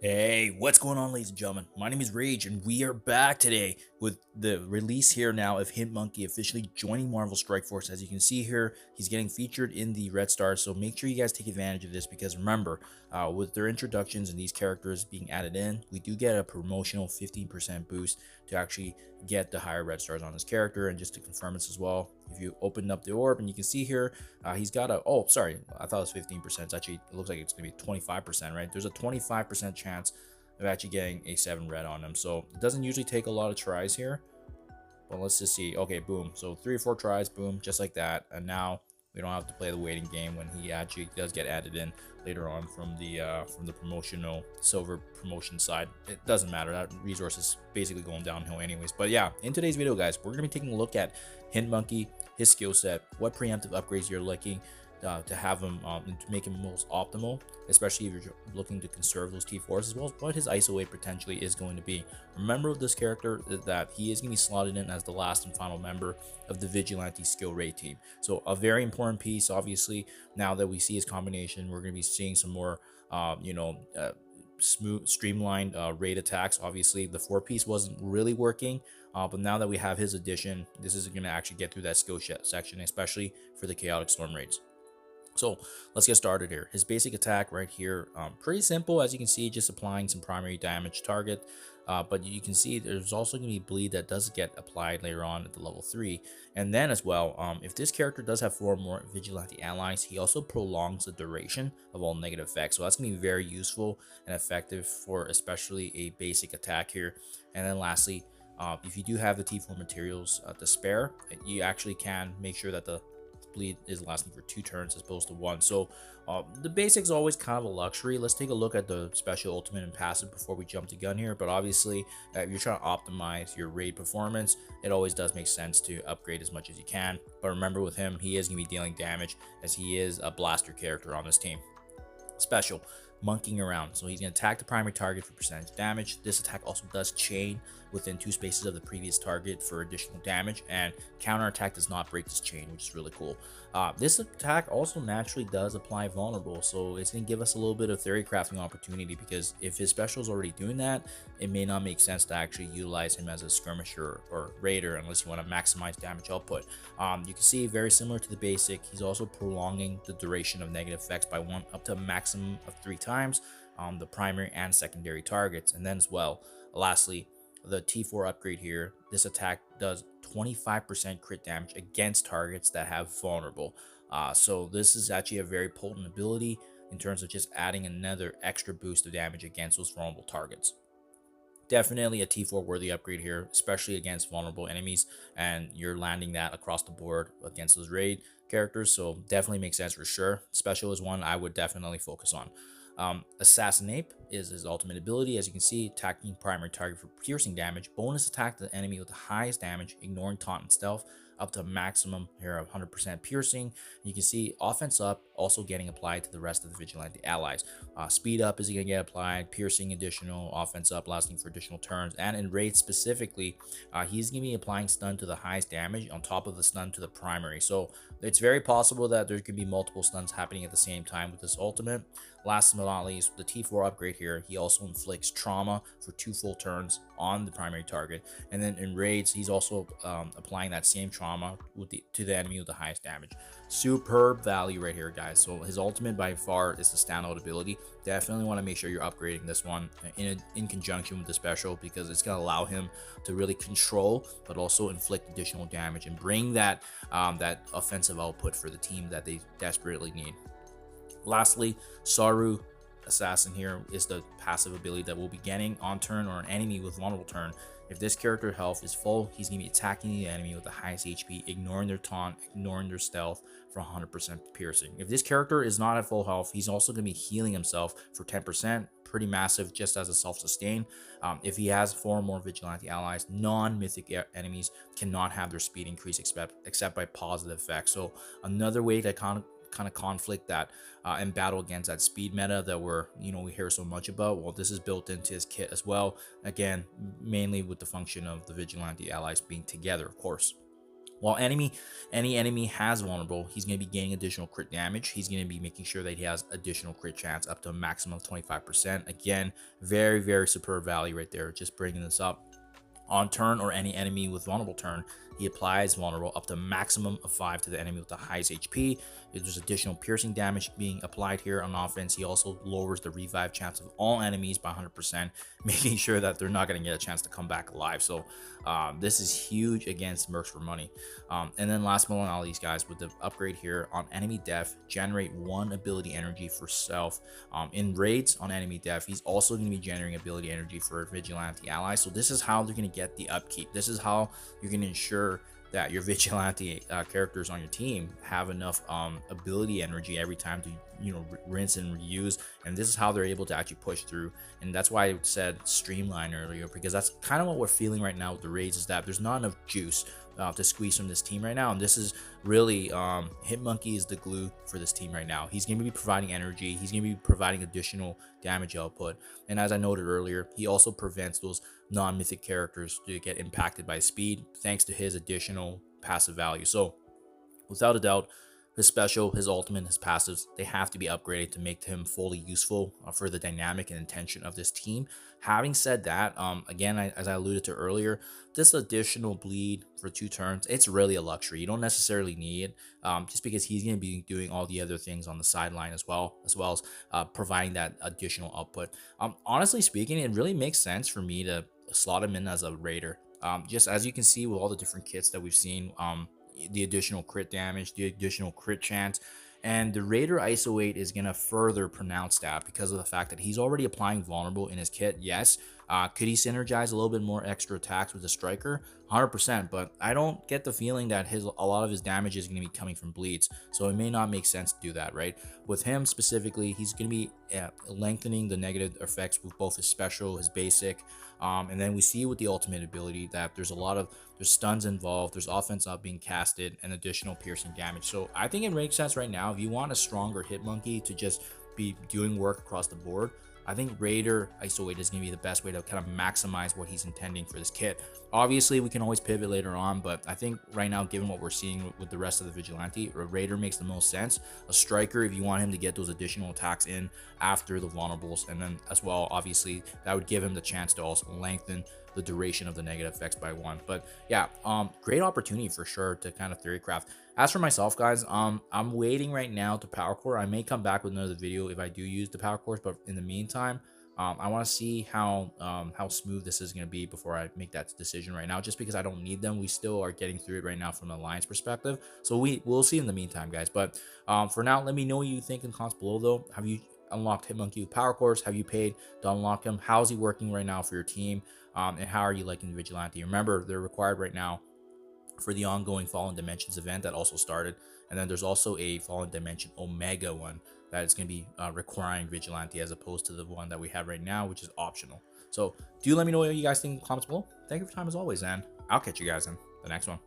Hey, what's going on, ladies and gentlemen? My name is Rage, and we are back today with the release here now of Hint Monkey officially joining Marvel Strike Force. As you can see here, he's getting featured in the Red Star, so make sure you guys take advantage of this because remember, with their introductions and these characters being added in, we do get a promotional 15% boost to actually get the higher Red Stars on this character. And just to confirm this as well, if you open up the orb and you can see here, he's got a, oh, sorry, I thought it was 15%. It's actually, it looks like it's going to be 25%, right? There's a 25% chance of actually getting a 7 red on him. So it doesn't usually take a lot of tries here. But let's just see. Okay, boom. So 3 or 4 tries, boom, just like that. And now we don't have to play the waiting game when he actually does get added in later on from the promotional silver promotion side. It doesn't matter, that resource is basically going downhill anyways. But yeah, in today's video, guys, we're gonna be taking a look at Hint Monkey, his skill set, what preemptive upgrades you're looking to have him and to make him most optimal, especially if you're looking to conserve those T4s, as well as what his ISO-8 potentially is going to be. Remember with this character that he is going to be slotted in as the last and final member of the Vigilante skill raid team. So a very important piece, obviously. Now that we see his combination, we're going to be seeing some more, smooth, streamlined raid attacks. Obviously, the 4-piece wasn't really working. But now that we have his addition, this is going to actually get through that skill section, especially for the Chaotic Storm raids. So let's get started here. His basic attack right here, pretty simple, as you can see, just applying some primary damage target. But you can see there's also going to be bleed that does get applied later on at the level 3. And then as well, if this character does have 4 more Vigilante allies, he also prolongs the duration of all negative effects. So that's going to be very useful and effective for especially a basic attack here. And then lastly, if you do have the T4 materials to spare, you actually can make sure that the bleed is lasting for 2 turns as opposed to 1. So the basics always kind of a luxury. Let's take a look at the special, ultimate, and passive before we jump the gun here. But obviously, if you're trying to optimize your raid performance, it always does make sense to upgrade as much as you can. But remember, with him, he is going to be dealing damage as he is a blaster character on this team. Special, monkeying around. So he's going to attack the primary target for percentage damage. This attack also does chain within 2 spaces of the previous target for additional damage, and counter attack does not break this chain, which is really cool. This attack also naturally does apply vulnerable, so it's going to give us a little bit of theory crafting opportunity, because if his special is already doing that, it may not make sense to actually utilize him as a skirmisher or raider unless you want to maximize damage output. You can see, very similar to the basic, he's also prolonging the duration of negative effects by up to a maximum of 3 times on the primary and secondary targets. And then as well, lastly, the T4 upgrade here, this attack does 25% crit damage against targets that have vulnerable. So this is actually a very potent ability in terms of just adding another extra boost of damage against those vulnerable targets. Definitely a T4 worthy upgrade here, especially against vulnerable enemies, and you're landing that across the board against those raid characters, so definitely makes sense for sure. Special is one I would definitely focus on. Assassinate is his ultimate ability. As you can see, attacking primary target for piercing damage, bonus attack the enemy with the highest damage, ignoring taunt and stealth, up to a maximum here of 100% piercing. You can see offense up also getting applied to the rest of the Vigilante allies. Speed up is going to get applied, piercing additional, offense up lasting for additional turns, and in raid specifically, he's going to be applying stun to the highest damage on top of the stun to the primary. So it's very possible that there could be multiple stuns happening at the same time with this ultimate. Last but not least, the T4 upgrade here, he also inflicts trauma for 2 full turns on the primary target. And then in raids, he's also applying that same trauma to the enemy with the highest damage. Superb value right here, guys. So his ultimate by far is the standout ability. Definitely want to make sure you're upgrading this one in conjunction with the special, because it's going to allow him to really control but also inflict additional damage and bring that that offensive output for the team that they desperately need. Lastly, Saru Assassin here is the passive ability that we'll be getting on turn or an enemy with vulnerable turn. If this character health is full, he's going to be attacking the enemy with the highest HP, ignoring their taunt, ignoring their stealth for 100% piercing. If this character is not at full health, he's also going to be healing himself for 10%, pretty massive just as a self-sustain. If he has 4 more Vigilante allies, non-mythic enemies cannot have their speed increase except by positive effects. So another way to kind of conflict that and battle against that speed meta that we hear so much about. Well, this is built into his kit as well, again mainly with the function of the Vigilante allies being together, of course. While any enemy has vulnerable, he's going to be gaining additional crit damage. He's going to be making sure that he has additional crit chance up to a maximum of 25%. Again, very, very superb value right there. Just bringing this up. On turn or any enemy with vulnerable turn, he applies vulnerable up to a maximum of 5 to the enemy with the highest HP. There's additional piercing damage being applied here on offense. He also lowers the revive chance of all enemies by 100%, making sure that they're not going to get a chance to come back alive. So this is huge against Mercs for money. And then last but not least, guys, with the upgrade here on enemy def, generate 1 ability energy for self. In raids on enemy def, he's also going to be generating ability energy for vigilante allies. So this is how they're going to get the upkeep. This is how you're going to ensure that your vigilante characters on your team have enough ability energy every time to rinse and reuse, and this is how they're able to actually push through. And that's why I said streamline earlier, because that's kind of what we're feeling right now with the raids, is that there's not enough juice to squeeze from this team right now. And this is really Hitmonkey is the glue for this team right now. He's going to be providing energy, he's going to be providing additional damage output, and as I noted earlier, he also prevents those non-mythic characters to get impacted by speed thanks to his additional passive value. So without a doubt, his special, his ultimate, his passives, they have to be upgraded to make him fully useful for the dynamic and intention of this team. Having said that, again, as I alluded to earlier, this additional bleed for 2 turns, it's really a luxury. You don't necessarily need it, just because he's going to be doing all the other things on the sideline as well as providing that additional output. Honestly speaking, it really makes sense for me to slot him in as a raider. Just as you can see with all the different kits that we've seen, the additional crit damage, the additional crit chance, and the Raider ISO-8 is going to further pronounce that because of the fact that he's already applying vulnerable in his kit. Yes, could he synergize a little bit more extra attacks with the striker? 100%, but I don't get the feeling that a lot of his damage is going to be coming from bleeds, so it may not make sense to do that, right? With him specifically, he's going to be lengthening the negative effects with both his special, his basic, and then we see with the ultimate ability that there's stuns involved, there's offense up being casted, and additional piercing damage. So I think it makes sense right now, if you want a stronger Hitmonkey to just be doing work across the board, I think Raider ISO-8 is going to be the best way to kind of maximize what he's intending for this kit. Obviously, we can always pivot later on, but I think right now, given what we're seeing with the rest of the Vigilante, a Raider makes the most sense. A Striker, if you want him to get those additional attacks in after the vulnerables, and then as well, obviously, that would give him the chance to also lengthen the duration of the negative effects by 1. But yeah, great opportunity for sure to kind of theorycraft. As for myself, guys, I'm waiting right now to power core. I may come back with another video if I do use the power cores, but in the meantime, I want to see how smooth this is going to be before I make that decision right now, just because I don't need them. We still are getting through it right now from an alliance perspective, so we'll see in the meantime, guys. But for now, let me know what you think in the comments below, though. Have you unlocked Hitmonkey with power cores? Have you paid to unlock him? How's he working right now for your team? And how are you liking the Vigilante? Remember, they're required right now for the ongoing Fallen Dimensions event that also started, and then there's also a Fallen Dimension Omega one that is going to be requiring Vigilante, as opposed to the one that we have right now, which is optional. So do let me know what you guys think in the comments below. Thank you for your time as always, and I'll catch you guys in the next one.